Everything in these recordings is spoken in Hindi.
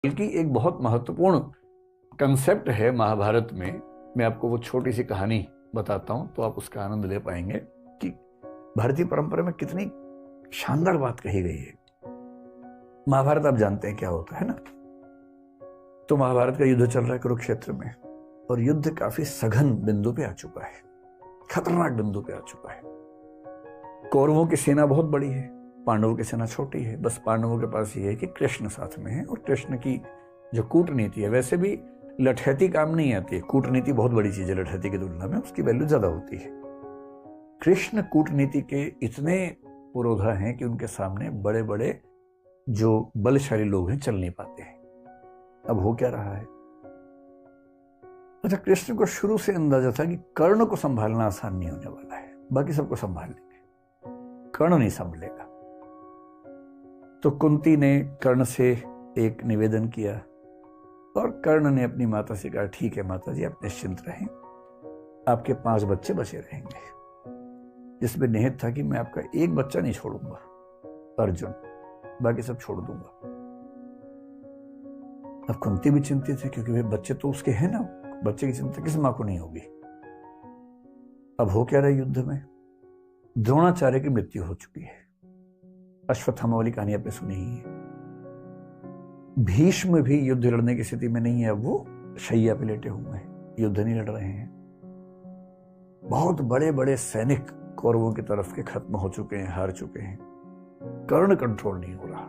बल्कि एक बहुत महत्वपूर्ण कंसेप्ट है महाभारत में। मैं आपको वो छोटी सी कहानी बताता हूं तो आप उसका आनंद ले पाएंगे कि भारतीय परंपरा में कितनी शानदार बात कही गई है। महाभारत आप जानते हैं क्या होता है ना। तो महाभारत का युद्ध चल रहा है कुरुक्षेत्र में, और युद्ध काफी सघन बिंदु पे आ चुका है, खतरनाक बिंदु पे आ चुका है। कौरवों की सेना बहुत बड़ी है, पांडवों की सेना छोटी है। बस पांडवों के पास ये है कि कृष्ण साथ में है, और कृष्ण की जो कूटनीति है, वैसे भी लठैती काम नहीं आती है, कूटनीति बहुत बड़ी चीज है, लठैती की तुलना में उसकी वैल्यू ज्यादा होती है। कृष्ण कूटनीति के इतने पुरोधा हैं कि उनके सामने बड़े बड़े जो बलशाली लोग हैं चल नहीं पाते हैं। अब हो क्या रहा है? अच्छा, कृष्ण को शुरू से अंदाजा था कि कर्ण को संभालना आसान नहीं होने वाला है, बाकी सबको संभाल लेंगे, कर्ण नहीं संभलेगा। तो कुंती ने कर्ण से एक निवेदन किया, और कर्ण ने अपनी माता से कहा, ठीक है माता जी, आप निश्चिंत रहें, आपके 5 बच्चे बचे रहेंगे। जिसमें निहित था कि मैं आपका एक बच्चा नहीं छोड़ूंगा, अर्जुन, बाकी सब छोड़ दूंगा। अब कुंती भी चिंतित है, क्योंकि वे बच्चे तो उसके हैं ना, बच्चे की चिंता किस मां को नहीं होगी। अब हो क्या रहा है युद्ध में? द्रोणाचार्य की मृत्यु हो चुकी है। अश्वत्थामा वाली कहानी आपने सुनी ही है। भीष्म भी युद्ध लड़ने की स्थिति में नहीं है, अब वो शैया पे लेटे हुए हैं, युद्ध नहीं लड़ रहे हैं। बहुत बड़े बड़े सैनिक कौरवों की तरफ के खत्म हो चुके हैं, हार चुके हैं। कर्ण कंट्रोल नहीं हो रहा,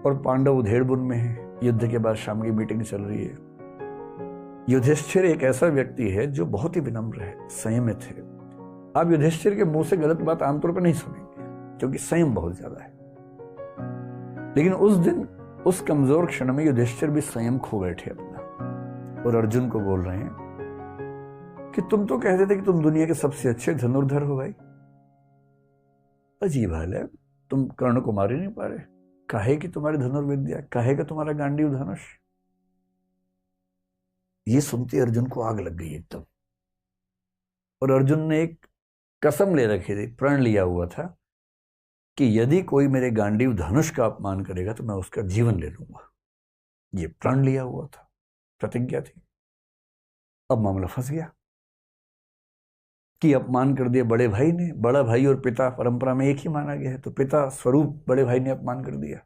और पांडव उधेड़बुन में है। युद्ध के बाद शाम की मीटिंग चल रही है। युधिष्ठिर एक ऐसा व्यक्ति है जो बहुत ही विनम्र है, संयमित है। आप युधिष्ठिर के मुंह से गलत बात आमतौर पर नहीं सुनेंगे, क्योंकि संयम बहुत ज्यादा है। लेकिन उस दिन उस कमजोर क्षण में युधिष्ठिर भी संयम खो बैठे अपना, और अर्जुन को बोल रहे हैं कि तुम तो कहते थे कि तुम दुनिया के सबसे अच्छे धनुर्धर हो भाई। अजीब हाल है, तुम कर्ण को मार ही नहीं पा रहे। काहे कि तुम्हारी धनुर्विद्या, काहे का तुम्हारा गांडीव धनुष। ये सुनते अर्जुन को आग लग गई एकदम। और अर्जुन ने एक कसम ले रखी थी, प्रण लिया हुआ था कि यदि कोई मेरे गांडीव धनुष का अपमान करेगा तो मैं उसका जीवन ले लूंगा। ये प्रण लिया हुआ था, प्रतिज्ञा थी। अब मामला फंस गया कि अपमान कर दिया बड़े भाई ने। बड़ा भाई और पिता परंपरा में एक ही माना गया है, तो पिता स्वरूप बड़े भाई ने अपमान कर दिया।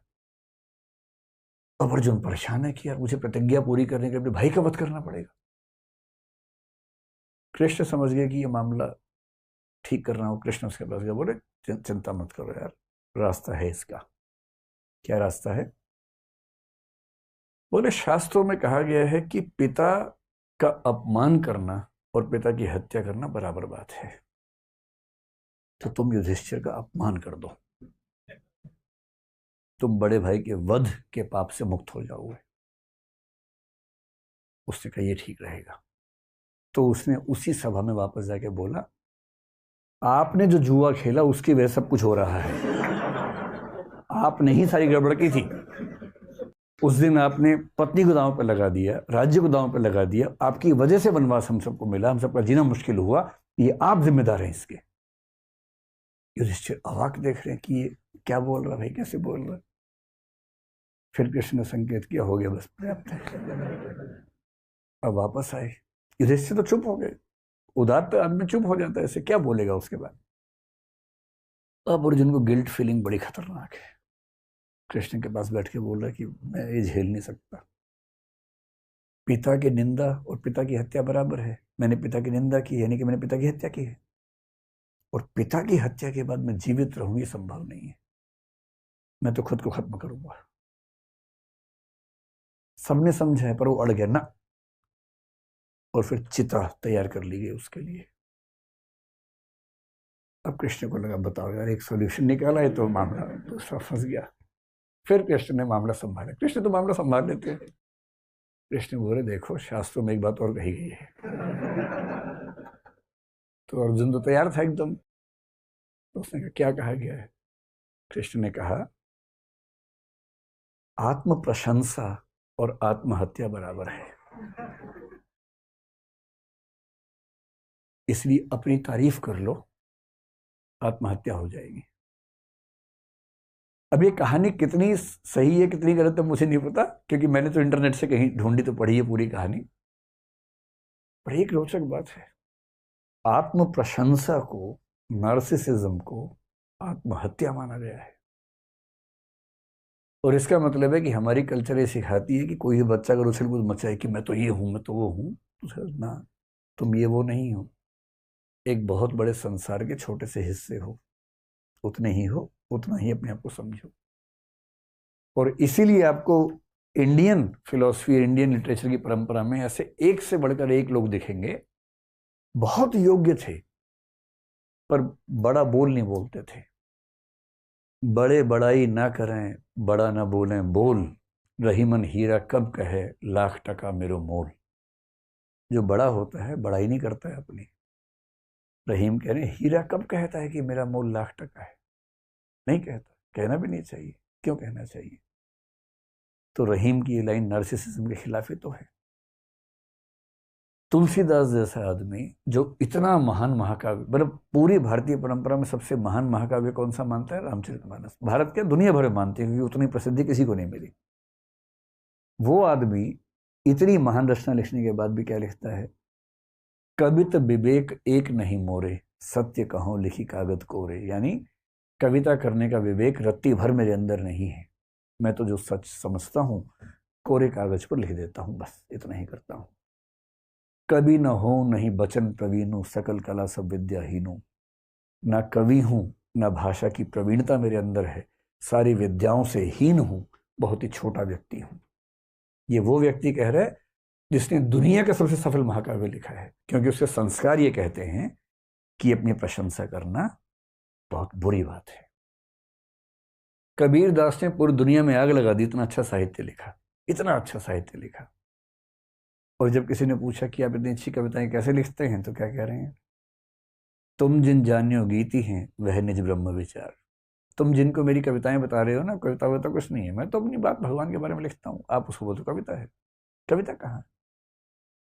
अब अर्जुन परेशान है कि यार मुझे प्रतिज्ञा पूरी करने के लिए अपने भाई का वध करना पड़ेगा। कृष्ण समझ गए कि ये मामला ठीक करना हो। कृष्ण उसके पास गया, बोले चिंता मत करो यार, रास्ता है इसका। क्या रास्ता है? बोले शास्त्रों में कहा गया है कि पिता का अपमान करना और पिता की हत्या करना बराबर बात है। तो तुम युधिष्ठिर का अपमान कर दो, तुम बड़े भाई के वध के पाप से मुक्त हो जाओगे। उसने कहा ये ठीक रहेगा। तो उसने उसी सभा में वापस जाके बोला, आपने जो जुआ खेला उसकी वजह सब कुछ हो रहा है। आपने ही सारी गड़बड़ की थी। उस दिन आपने पत्नी को दांव पर लगा दिया, राज्य को दांव पर लगा दिया, आपकी वजह से वनवास हम सबको मिला, हम सबका जीना मुश्किल हुआ, ये आप जिम्मेदार हैं इसके। युधिष्ठिर अवाक देख रहे हैं कि ये क्या बोल रहा भाई, कैसे बोल रहा। फिर कृष्ण ने संकेत किया, हो गया बस पर्याप्त है। अब वापस आए। युधिष्ठिर तो चुप हो गए। उदात्त आदमी चुप हो जाता है, ऐसे क्या बोलेगा उसके बाद। अब अर्जुन को गिल्ट फीलिंग बड़ी खतरनाक है। कृष्ण के पास बैठ के बोल रहा है कि मैं ये झेल नहीं सकता। पिता की निंदा और पिता की हत्या बराबर है। मैंने पिता की निंदा की, यानी कि मैंने पिता की हत्या की है, और पिता की हत्या के बाद मैं जीवित रहूं ये संभव नहीं है। मैं तो खुद को खत्म करूंगा। सबने समझा है, पर वो अड़ गया ना, और फिर चिता तैयार कर ली गई उसके लिए। अब कृष्ण को लगा, बताओ यार, एक सॉल्यूशन निकाला है तो मामला दूसरा फंस गया। फिर कृष्ण ने मामला संभाला। कृष्ण तो मामला संभाल लेते हैं। कृष्ण बोले, देखो शास्त्रों में एक बात और कही गई है। तो अर्जुन तो तैयार था एकदम। तो उसने कहा, क्या कहा गया है? कृष्ण ने कहा, आत्म प्रशंसा और आत्महत्या बराबर है, इसलिए अपनी तारीफ कर लो, आत्महत्या हो जाएगी। अब ये कहानी कितनी सही है कितनी गलत है मुझे नहीं पता, क्योंकि मैंने तो इंटरनेट से कहीं ढूंढी तो पढ़ी है पूरी कहानी। पर एक रोचक बात है, आत्म प्रशंसा को, नार्सिसिज्म को आत्महत्या माना गया है। और इसका मतलब है कि हमारी कल्चर ये सिखाती है कि कोई भी बच्चा अगर उछल कूद मचाए कि मैं तो ये हूं, मैं तो वो हूं, तो ना, तुम ये वो नहीं हो, एक बहुत बड़े संसार के छोटे से हिस्से हो, उतने ही हो, उतना ही अपने आप को समझो। और इसीलिए आपको इंडियन फिलॉसफी, इंडियन लिटरेचर की परंपरा में ऐसे एक से बढ़कर एक लोग दिखेंगे, बहुत योग्य थे पर बड़ा बोल नहीं बोलते थे। बड़े बड़ाई ना करें, बड़ा ना बोलें बोल, रहीमन हीरा कब कहे लाख टका मेरो मोल। जो बड़ा होता है बड़ाई नहीं करता है अपनी। रहीम कह रहे हैं हीरा कब कहता है कि मेरा मोल लाख टका है, नहीं कहता, कहना भी नहीं चाहिए, क्यों कहना चाहिए। तो रहीम की ये लाइन नार्सिसिज्म के खिलाफ ही तो है। तुलसीदास जैसा आदमी जो इतना महान महाकाव्य, मतलब पूरी भारतीय परंपरा में सबसे महान महाकाव्य कौन सा मानता है? रामचरितमानस। भारत के दुनिया भर में मानते हैं, क्योंकि उतनी प्रसिद्धि किसी को नहीं मिली। वो आदमी इतनी महान रचना लिखने के बाद भी क्या लिखता है? कवित विवेक एक नहीं मोरे, सत्य कहो लिखी कागज कोरे। यानी कविता करने का विवेक रत्ती भर मेरे अंदर नहीं है, मैं तो जो सच समझता हूं कोरे कागज पर लिख देता हूं, बस इतना ही करता हूं। कवि न हो नहीं बचन प्रवीणु, सकल कला सब विद्याहीनु। ना कवि हूं, ना भाषा की प्रवीणता मेरे अंदर है, सारी विद्याओं से हीन हूं, बहुत ही छोटा व्यक्ति हूं। ये वो व्यक्ति कह रहा है जिसने दुनिया का सबसे सफल महाकाव्य लिखा है, क्योंकि उसके संस्कार ये कहते हैं कि अपनी प्रशंसा करना बहुत बुरी बात है। कबीर दास ने पूरी दुनिया में आग लगा दी, इतना अच्छा साहित्य लिखा, इतना अच्छा साहित्य लिखा। और जब किसी ने पूछा कि आप इतनी अच्छी कविताएं कैसे लिखते हैं, तो क्या कह रहे हैं? तुम जिन जान्यो गीति हैं वह निज ब्रह्म विचार। तुम जिनको मेरी कविताएं बता रहे हो ना, कविता वविता कुछ नहीं है, मैं तो अपनी बात भगवान के बारे में लिखता हूँ, आप उसको बोलते कविता है। कविता कहाँ?